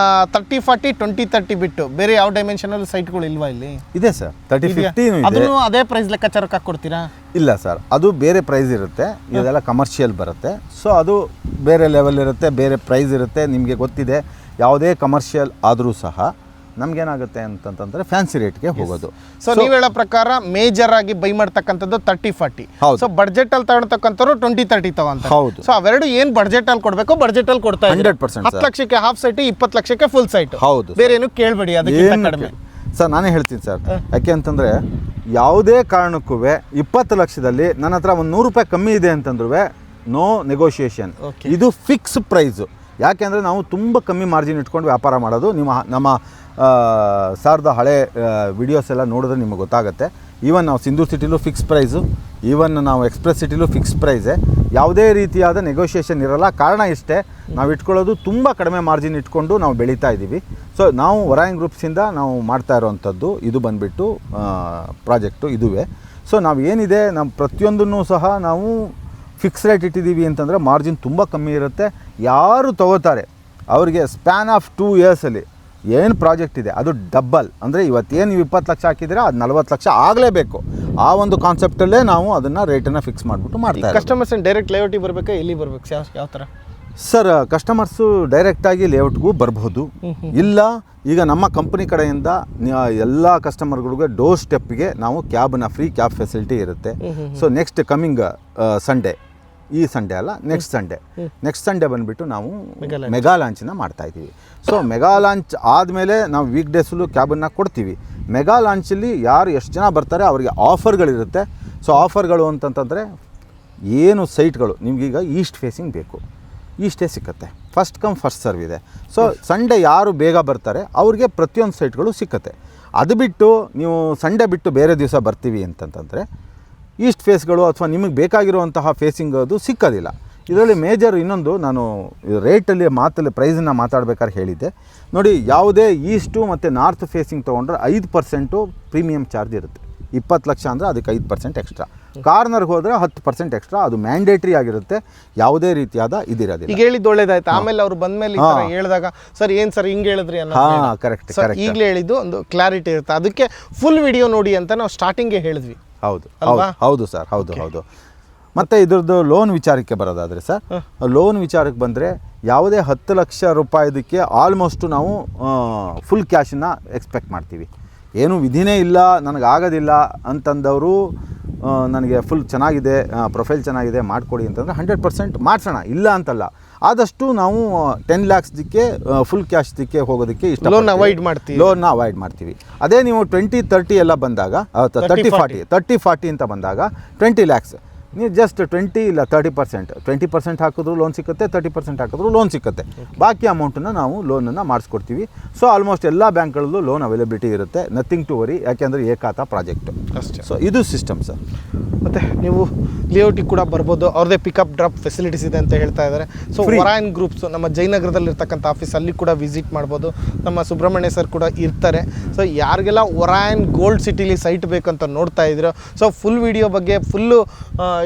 30, 40, 20, 30 ಬಿಟ್ಟು ಬೇರೆ ಯಾವ ಡೈಮೆನ್ಷನಲ್ ಸೈಟ್ಗಳು ಇಲ್ವಾ ಇಲ್ಲಿ? ಇದೆ ಸರ್, 30, 50 ಅದನ್ನು ಅದೇ ಪ್ರೈಸ್ ಲೆಕ್ಕಾಚಾರಕ್ಕೆ ಹಾಕ್ಕೊಡ್ತೀರಾ? ಇಲ್ಲ ಸರ್, ಅದು ಬೇರೆ ಪ್ರೈಸ್ ಇರುತ್ತೆ. ಇದೆಲ್ಲ ಕಮರ್ಷಿಯಲ್ ಬರುತ್ತೆ. ಸೊ ಅದು ಬೇರೆ ಲೆವೆಲ್ ಇರುತ್ತೆ, ಬೇರೆ ಪ್ರೈಸ್ ಇರುತ್ತೆ. ನಿಮಗೆ ಗೊತ್ತಿದೆ, ಯಾವುದೇ ಕಮರ್ಷಿಯಲ್ ಆದರೂ ಸಹ ನಮ್ಗೇನಾಗುತ್ತೆ ಅಂತಂತಂದ್ರೆ ಫ್ಯಾನ್ಸಿ ರೇಟ್ಗೆ ಹೋಗೋದು. ಸೊ ನೀವು ಹೇಳೋ ಪ್ರಕಾರ ಮೇಜರ್ ಆಗಿ ಬೈ ಮಾಡ್ತಕ್ಕಂಥದ್ದು 30, 40. ಸೊ ಬಡ್ಜೆಟ್ ಅಲ್ಲಿ ತಗೊಳ್ತಕ್ಕಂಥವ್ರು 20, 30 ತಗೊಂತ. ಹೌದು. ಸೊ ಅವೆರಡು ಏನು ಬಡ್ಜೆಟ್ ಅಲ್ಲಿ ಕೊಡಬೇಕು ಬಡ್ಜೆಟ್ ಅಲ್ಲಿ ಕೊಡ್ತಾ ಇದ್ದಾರೆ. 100%. 10 ಲಕ್ಷಕ್ಕೆ ಹಾಫ್ ಸೈಟ್, 20 ಲಕ್ಷಕ್ಕೆ ಫುಲ್ ಸೈಟ್. ಹೌದು. ಬೇರೆ ಏನು ಕೇಳಬೇಡಿ, ಅದಕ್ಕಿಂತ ಕಡಿಮೆ. ಸರ್ ನಾನೇ ಹೇಳ್ತೀನಿ ಸರ್, ಯಾಕೆ ಅಂತಂದರೆ ಯಾವುದೇ ಕಾರಣಕ್ಕೂ 20 ಲಕ್ಷದಲ್ಲಿ ನನ್ನ ಹತ್ರ ಒಂದು 100 ರೂಪಾಯಿ ಕಮ್ಮಿ ಇದೆ ಅಂತಂದ್ರೂ ನೋ ನೆಗೋಷಿಯೇಷನ್. ಇದು ಫಿಕ್ಸ್ ಪ್ರೈಸು. ಯಾಕೆಂದರೆ ನಾವು ತುಂಬ ಕಮ್ಮಿ ಮಾರ್ಜಿನ್ ಇಟ್ಕೊಂಡು ವ್ಯಾಪಾರ ಮಾಡೋದು. ನಮ್ಮ ಸಾರ್ದ ಹಳೆ ವಿಡಿಯೋಸ್ ಎಲ್ಲ ನೋಡಿದ್ರೆ ನಿಮಗೆ ಗೊತ್ತಾಗುತ್ತೆ. ಈವನ್ ನಾವು ಸಿಂಧೂರ್ ಸಿಟಿಲೂ ಫಿಕ್ಸ್ ಪ್ರೈಸು, ಈವನ್ ನಾವು ಎಕ್ಸ್ಪ್ರೆಸ್ ಸಿಟಿಲೂ ಫಿಕ್ಸ್ ಪ್ರೈಸೇ. ಯಾವುದೇ ರೀತಿಯಾದ ನೆಗೋಷಿಯೇಷನ್ ಇರೋಲ್ಲ. ಕಾರಣ ಇಷ್ಟೇ, ನಾವು ಇಟ್ಕೊಳ್ಳೋದು ತುಂಬ ಕಡಿಮೆ ಮಾರ್ಜಿನ್ ಇಟ್ಕೊಂಡು ನಾವು ಬೆಳೀತಾ ಇದ್ದೀವಿ. ಸೊ ನಾವು ವರಾಯನ್ ಗ್ರೂಪ್ಸಿಂದ ನಾವು ಮಾಡ್ತಾ ಇರೋವಂಥದ್ದು ಇದು ಬಂದುಬಿಟ್ಟು ಪ್ರಾಜೆಕ್ಟು ಇದುವೇ. ಸೊ ನಾವು ಏನಿದೆ ನಮ್ಮ ಪ್ರತಿಯೊಂದನ್ನು ಸಹ ನಾವು ಫಿಕ್ಸ್ ರೇಟ್ ಇಟ್ಟಿದ್ದೀವಿ ಅಂತಂದರೆ ಮಾರ್ಜಿನ್ ತುಂಬ ಕಮ್ಮಿ ಇರುತ್ತೆ. ಯಾರು ತಗೋತಾರೆ ಅವರಿಗೆ ಸ್ಪ್ಯಾನ್ ಆಫ್ 2 ಇಯರ್ಸಲ್ಲಿ ಏನು ಪ್ರಾಜೆಕ್ಟ್ ಇದೆ ಅದು ಡಬ್ಬಲ್, ಅಂದರೆ ಇವತ್ತೇನು ನೀವು 20 ಲಕ್ಷ ಹಾಕಿದ್ದೀರಾ ಅದು 40 ಲಕ್ಷ ಆಗಲೇಬೇಕು. ಆ ಒಂದು ಕಾನ್ಸೆಪ್ಟಲ್ಲೇ ನಾವು ಅದನ್ನು ರೇಟನ್ನು ಫಿಕ್ಸ್ ಮಾಡಿಬಿಟ್ಟು ಮಾಡ್ತಾ ಇದ್ದೀವಿ. ಕಸ್ಟಮರ್ಸ್ ಡೈರೆಕ್ಟ್ ಲೇಔಟಿಗೆ ಬರಬೇಕಾ, ಎಲ್ಲಿ ಬರ್ಬೇಕು, ಯಾವ ಥರ? ಸರ್, ಕಸ್ಟಮರ್ಸು ಡೈರೆಕ್ಟಾಗಿ ಲೇಔಟ್ಗೂ ಬರ್ಬೋದು. ಇಲ್ಲ ಈಗ ನಮ್ಮ ಕಂಪ್ನಿ ಕಡೆಯಿಂದ ಎಲ್ಲ ಕಸ್ಟಮರ್ಗಳಿಗೂ ಡೋರ್ ಸ್ಟೆಪ್ಗೆ ನಾವು ಫ್ರೀ ಕ್ಯಾಬ್ ಫೆಸಿಲಿಟಿ ಇರುತ್ತೆ. ಸೊ ನೆಕ್ಸ್ಟ್ ಕಮಿಂಗ್ ಸಂಡೇ, ಈ ಸಂಡೇ ಅಲ್ಲ, ನೆಕ್ಸ್ಟ್ ಸಂಡೇ ಬಂದುಬಿಟ್ಟು ನಾವು ಮೆಗಾ ಲಾಂಚನ್ನ ಮಾಡ್ತಾಯಿದ್ದೀವಿ. ಸೊ ಮೆಗಾ ಲಾಂಚ್ ಆದಮೇಲೆ ನಾವು ವೀಕ್ ಡೇಸಲ್ಲೂ ಕ್ಯಾಬನ್ನು ಕೊಡ್ತೀವಿ. ಮೆಗಾ ಲಾಂಚಲ್ಲಿ ಯಾರು ಎಷ್ಟು ಜನ ಬರ್ತಾರೆ ಅವರಿಗೆ ಆಫರ್ಗಳಿರುತ್ತೆ. ಸೊ ಆಫರ್ಗಳು ಅಂತಂತಂದರೆ ಏನು ಸೈಟ್ಗಳು ನಿಮಗೀಗ ಈಸ್ಟ್ ಫೇಸಿಂಗ್ ಬೇಕು, ಈಸ್ಟೇ ಸಿಕ್ಕತ್ತೆ, ಫಸ್ಟ್ ಕಮ್ ಫಸ್ಟ್ ಸರ್ವ್ ಇದೆ. ಸೊ ಸಂಡೇ ಯಾರು ಬೇಗ ಬರ್ತಾರೆ ಅವ್ರಿಗೆ ಪ್ರತಿಯೊಂದು ಸೈಟ್ಗಳು ಸಿಕ್ಕತ್ತೆ. ಅದು ಬಿಟ್ಟು ನೀವು ಸಂಡೇ ಬಿಟ್ಟು ಬೇರೆ ದಿವಸ ಬರ್ತೀವಿ ಅಂತಂತಂದರೆ ಈಸ್ಟ್ ಫೇಸ್ಗಳು ಅಥವಾ ನಿಮಗೆ ಬೇಕಾಗಿರುವಂತಹ ಫೇಸಿಂಗ್ ಅದು ಸಿಕ್ಕೋದಿಲ್ಲ. ಇದರಲ್ಲಿ ಮೇಜರ್ ಇನ್ನೊಂದು, ನಾನು ರೇಟಲ್ಲಿ ಪ್ರೈಸನ್ನು ಮಾತಾಡಬೇಕಾದ್ರೆ ಹೇಳಿದ್ದೆ ನೋಡಿ, ಯಾವುದೇ ಈಸ್ಟು ಮತ್ತು ನಾರ್ತ್ ಫೇಸಿಂಗ್ ತೊಗೊಂಡ್ರೆ 5% ಪ್ರೀಮಿಯಮ್ ಚಾರ್ಜ್ ಇರುತ್ತೆ. 20 ಲಕ್ಷ ಅಂದರೆ ಅದಕ್ಕೆ 5% ಎಕ್ಸ್ಟ್ರಾ. ಕಾರ್ನರ್ಗೆ ಹೋದರೆ 10% ಎಕ್ಸ್ಟ್ರಾ. ಅದು ಮ್ಯಾಂಡೇಟ್ರಿ ಆಗಿರುತ್ತೆ, ಯಾವುದೇ ರೀತಿಯಾದ ಇದಿರೋದಿಲ್ಲ. ಈಗ ಹೇಳಿದ್ದು ಒಳ್ಳೇದಾಯ್ತು. ಆಮೇಲೆ ಅವ್ರು ಬಂದಮೇಲೆ ಹೇಳಿದಾಗ ಸರ್ ಏನು ಸರ್ ಹಿಂಗೆ ಹೇಳಿದ್ರಿ ಅನ್ನೋ, ಕರೆಕ್ಟ್, ಈಗಲೇ ಹೇಳಿದ್ದು ಒಂದು ಕ್ಲಾರಿಟಿ ಇರುತ್ತೆ. ಅದಕ್ಕೆ ಫುಲ್ ವಿಡಿಯೋ ನೋಡಿ ಅಂತ ನಾವು ಸ್ಟಾರ್ಟಿಂಗೇ ಹೇಳಿದ್ವಿ. ಹೌದು ಸರ್, ಹೌದು. ಮತ್ತು ಇದ್ರದ್ದು ಲೋನ್ ವಿಚಾರಕ್ಕೆ ಬರೋದಾದರೆ ಸರ್, ಲೋನ್ ವಿಚಾರಕ್ಕೆ ಬಂದರೆ ಯಾವುದೇ 10 ಲಕ್ಷ ರೂಪಾಯಿದಕ್ಕೆ ಆಲ್ಮೋಸ್ಟು ನಾವು ಫುಲ್ ಕ್ಯಾಶನ್ನು ಎಕ್ಸ್ಪೆಕ್ಟ್ ಮಾಡ್ತೀವಿ. ಏನೂ ವಿಧಿನೇ ಇಲ್ಲ, ನನಗಾಗೋದಿಲ್ಲ ಅಂತಂದವರು ನನಗೆ ಫುಲ್ ಚೆನ್ನಾಗಿದೆ, ಪ್ರೊಫೈಲ್ ಚೆನ್ನಾಗಿದೆ ಮಾಡಿಕೊಡಿ ಅಂತಂದರೆ 100% ಮಾಡಿಸೋಣ, ಇಲ್ಲ ಅಂತಲ್ಲ. ಆದಷ್ಟು ನಾವು 10 ಲ್ಯಾಕ್ಸ್ದಕ್ಕೆ ಫುಲ್ ಕ್ಯಾಶ್ದಕ್ಕೆ ಹೋಗೋದಕ್ಕೆ ಇಷ್ಟ, ಲೋನ್ನ ಅವಾಯ್ಡ್ ಮಾಡ್ತೀವಿ. ಅದೇ ನೀವು 20-30 ಎಲ್ಲ ಬಂದಾಗ 30-40 ಅಂತ ಬಂದಾಗ 20 ಲ್ಯಾಕ್ಸ್ ನೀವು ಜಸ್ಟ್ 20 ಇಲ್ಲ 30% ಹಾಕಿದ್ರು ಲೋನ್ ಸಿಕ್ಕುತ್ತೆ, 30% ಹಾಕಿದ್ರು ಲೋನ್ ಸಿಕ್ಕುತ್ತೆ. ಬಾಕಿ ಅಮೌಂಟನ್ನು ನಾವು ಲೋನನ್ನು ಮಾಡಿಸ್ಕೊಡ್ತೀವಿ. ಸೊ ಆಲ್ಮೋಸ್ಟ್ ಎಲ್ಲ ಬ್ಯಾಂಕ್ಗಳಲ್ಲೂ ಲೋನ್ ಅವೈಲಬಿಲಿಟಿ ಇರುತ್ತೆ, ನಥಿಂಗ್ ಟು ವರಿ, ಯಾಕೆಂದರೆ ಏಕಾತ ಪ್ರಾಜೆಕ್ಟು ಅಷ್ಟೇ. ಸೊ ಇದು ಸಿಸ್ಟಮ್ ಸರ್. ಮತ್ತು ನೀವು ಲೇಔಟಿಗೆ ಕೂಡ ಬರ್ಬೋದು, ಅವ್ರದ್ದೇ ಪಿಕಪ್ ಡ್ರಾಪ್ ಫೆಸಿಲಿಟೀಸ್ ಇದೆ ಅಂತ ಹೇಳ್ತಾ ಇದ್ದಾರೆ. ಸೊ ಒರಾಯನ್ ಗ್ರೂಪ್ಸ್ ನಮ್ಮ ಜಯನಗರದಲ್ಲಿ ಇರ್ತಕ್ಕಂಥ ಆಫೀಸ್, ಅಲ್ಲಿ ಕೂಡ ವಿಸಿಟ್ ಮಾಡ್ಬೋದು. ನಮ್ಮ ಸುಬ್ರಹ್ಮಣ್ಯ ಸರ್ ಕೂಡ ಇರ್ತಾರೆ. ಸೊ ಯಾರಿಗೆಲ್ಲ ಒರಾಯನ್ ಗೋಲ್ಡ್ ಸಿಟಿಲಿ ಸೈಟ್ ಬೇಕಂತ ನೋಡ್ತಾ ಇದ್ರು, ಸೊ ಫುಲ್ ವಿಡಿಯೋ ಬಗ್ಗೆ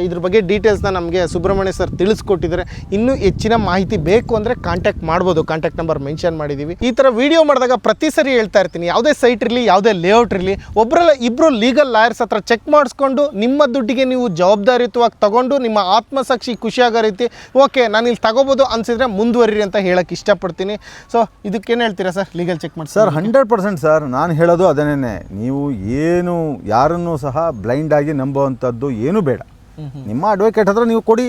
ಇದ್ರ ಬಗ್ಗೆ ಡೀಟೇಲ್ಸ್ನ ನಮಗೆ ಸುಬ್ರಹ್ಮಣ್ಯ ಸರ್ ತಿಳಿಸ್ಕೊಟ್ಟಿದ್ದಾರೆ. ಇನ್ನೂ ಹೆಚ್ಚಿನ ಮಾಹಿತಿ ಬೇಕು ಅಂದರೆ ಕಾಂಟ್ಯಾಕ್ಟ್ ಮಾಡ್ಬೋದು, ಕಾಂಟ್ಯಾಕ್ಟ್ ನಂಬರ್ ಮೆನ್ಷನ್ ಮಾಡಿದ್ದೀವಿ. ಈ ಥರ ವಿಡಿಯೋ ಮಾಡಿದಾಗ ಪ್ರತಿ ಸರಿ ಹೇಳ್ತಾ ಇರ್ತೀನಿ, ಯಾವುದೇ ಸೈಟ್ ಇರಲಿ, ಯಾವುದೇ ಲೇಔಟ್ ಇರಲಿ, ಒಬ್ಬರಲ್ಲ ಇಬ್ಬರು ಲೀಗಲ್ ಲಾಯರ್ಸ್ ಹತ್ರ ಚೆಕ್ ಮಾಡಿಸ್ಕೊಂಡು ನಿಮ್ಮ ದುಡ್ಡಿಗೆ ನೀವು ಜವಾಬ್ದಾರಿಯುತವಾಗಿ ತಗೊಂಡು ನಿಮ್ಮ ಆತ್ಮಸಾಕ್ಷಿ ಖುಷಿಯಾಗೋ ರೀತಿ ಓಕೆ ನಾನು ಇಲ್ಲಿ ತಗೋಬೋದು ಅನಿಸಿದ್ರೆ ಮುಂದುವರಿರಿ ಅಂತ ಹೇಳಕ್ಕೆ ಇಷ್ಟಪಡ್ತೀನಿ. ಸೊ ಇದಕ್ಕೇನು ಹೇಳ್ತೀರಾ ಸರ್, ಲೀಗಲ್ ಚೆಕ್ ಮಾಡಿ? ಸರ್ 100% ಸರ್, ನಾನು ಹೇಳೋದು ಅದನ್ನೇ. ನೀವು ಏನು ಯಾರನ್ನೂ ಸಹ ಬ್ಲೈಂಡಾಗಿ ನಂಬುವಂಥದ್ದು ಏನೂ ಬೇಡ. ನಿಮ್ಮ ಅಡ್ವೊಕೇಟ್ ಹತ್ರ ನೀವು ಕೊಡಿ,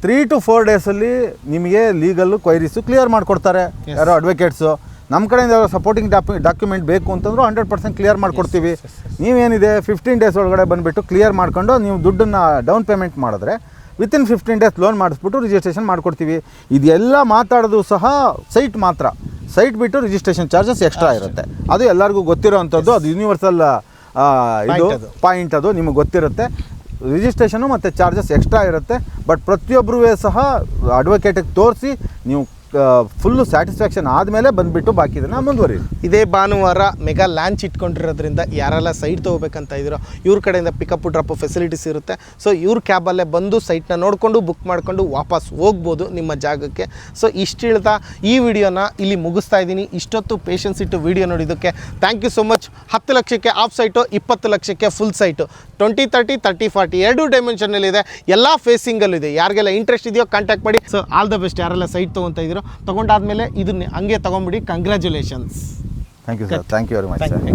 3 to 4 ಡೇಸಲ್ಲಿ ನಿಮಗೆ ಲೀಗಲ್ಲು ಕ್ವೈರೀಸು ಕ್ಲಿಯರ್ ಮಾಡಿಕೊಡ್ತಾರೆ ಯಾರೋ ಅಡ್ವೊಕೇಟ್ಸು. ನಮ್ಮ ಕಡೆಯಿಂದ ಸಪೋರ್ಟಿಂಗ್ ಡಾಕ್ಯುಮೆಂಟ್ ಬೇಕು ಅಂತಂದ್ರೂ 100% ಕ್ಲಿಯರ್ ಮಾಡಿಕೊಡ್ತೀವಿ. ನೀವೇನಿದೆ 15 ಡೇಸ್ ಒಳಗಡೆ ಬಂದುಬಿಟ್ಟು ಕ್ಲಿಯರ್ ಮಾಡ್ಕೊಂಡು ನೀವು ದುಡ್ಡನ್ನು ಡೌನ್ ಪೇಮೆಂಟ್ ಮಾಡಿದ್ರೆ ವಿತಿನ್ 15 ಡೇಸ್ ಲೋನ್ ಮಾಡಿಸ್ಬಿಟ್ಟು ರಿಜಿಸ್ಟ್ರೇಷನ್ ಮಾಡಿಕೊಡ್ತೀವಿ. ಇದೆಲ್ಲ ಮಾತಾಡೋದು ಸಹ ಸೈಟ್ ಮಾತ್ರ. ಸೈಟ್ ಬಿಟ್ಟು ರಿಜಿಸ್ಟ್ರೇಷನ್ ಚಾರ್ಜಸ್ ಎಕ್ಸ್ಟ್ರಾ ಇರುತ್ತೆ, ಅದು ಎಲ್ಲರಿಗೂ ಗೊತ್ತಿರೋ ಅಂಥದ್ದು. ಅದು ಯೂನಿವರ್ಸಲ್ ಇದು ಪಾಯಿಂಟ್, ಅದು ನಿಮಗೆ ಗೊತ್ತಿರುತ್ತೆ. ರಿಜಿಸ್ಟ್ರೇಷನು ಮತ್ತು ಚಾರ್ಜಸ್ ಎಕ್ಸ್ಟ್ರಾ ಇರುತ್ತೆ. ಬಟ್ ಪ್ರತಿಯೊಬ್ಬರೂ ಸಹ ಅಡ್ವೊಕೇಟಿಗೆ ತೋರಿಸಿ ನೀವು ಫುಲ್ಲು ಸ್ಯಾಟಿಸ್ಫ್ಯಾಕ್ಷನ್ ಆದಮೇಲೆ ಬಂದುಬಿಟ್ಟು ಬಾಕಿ ಇದನ್ನು ಮುಂದುವರಿ. ಇದೇ ಭಾನುವಾರ ಮೆಗಾ ಲಾಂಚ್ ಇಟ್ಕೊಂಡಿರೋದ್ರಿಂದ ಯಾರೆಲ್ಲ ಸೈಟ್ ತೊಗೋಬೇಕಂತ ಇದ್ದೀರೋ ಇವ್ರ ಕಡೆಯಿಂದ ಪಿಕಪ್ ಡ್ರಾಪ್ ಫೆಸಿಲಿಟೀಸ್ ಇರುತ್ತೆ. ಸೊ ಇವ್ರ ಕ್ಯಾಬಲ್ಲೇ ಬಂದು ಸೈಟ್ನ ನೋಡಿಕೊಂಡು ಬುಕ್ ಮಾಡಿಕೊಂಡು ವಾಪಸ್ ಹೋಗ್ಬೋದು ನಿಮ್ಮ ಜಾಗಕ್ಕೆ. ಸೊ ಇಷ್ಟು ಹೇಳ್ತಾ ಈ ವಿಡಿಯೋನ ಇಲ್ಲಿ ಮುಗಿಸ್ತಾ ಇದ್ದೀನಿ. ಇಷ್ಟೊತ್ತು ಪೇಷನ್ಸ್ ಇಟ್ಟು ವಿಡಿಯೋ ನೋಡಿದ್ದಕ್ಕೆ ಥ್ಯಾಂಕ್ ಯು ಸೊ ಮಚ್. 10 ಲಕ್ಷಕ್ಕೆ ಆಫ್ ಸೈಟು, 20 ಲಕ್ಷಕ್ಕೆ ಫುಲ್ ಸೈಟು, 20-30, 30-40 2 ಡೈಮೆನ್ಷನಲ್ಲಿದೆ, ಎಲ್ಲ ಫೇಸಿಂಗಲ್ಲಿದೆ. ಯಾರಿಗೆಲ್ಲ ಇಂಟ್ರೆಸ್ಟ್ ಇದೆಯೋ ಕಾಂಟ್ಯಾಕ್ಟ್ ಮಾಡಿ. So all the best. ಯಾರೆಲ್ಲ ಸೈಟ್ ತೊಗೊತಾ ಇದ್ದೀರೋ ತಗೊಂಡಾದ್ಮೇಲೆ ಇದನ್ನ ಹಂಗೆ ತೊಗೊಂಬಿಡಿ. Congratulations. Thank you sir, thank you very much sir.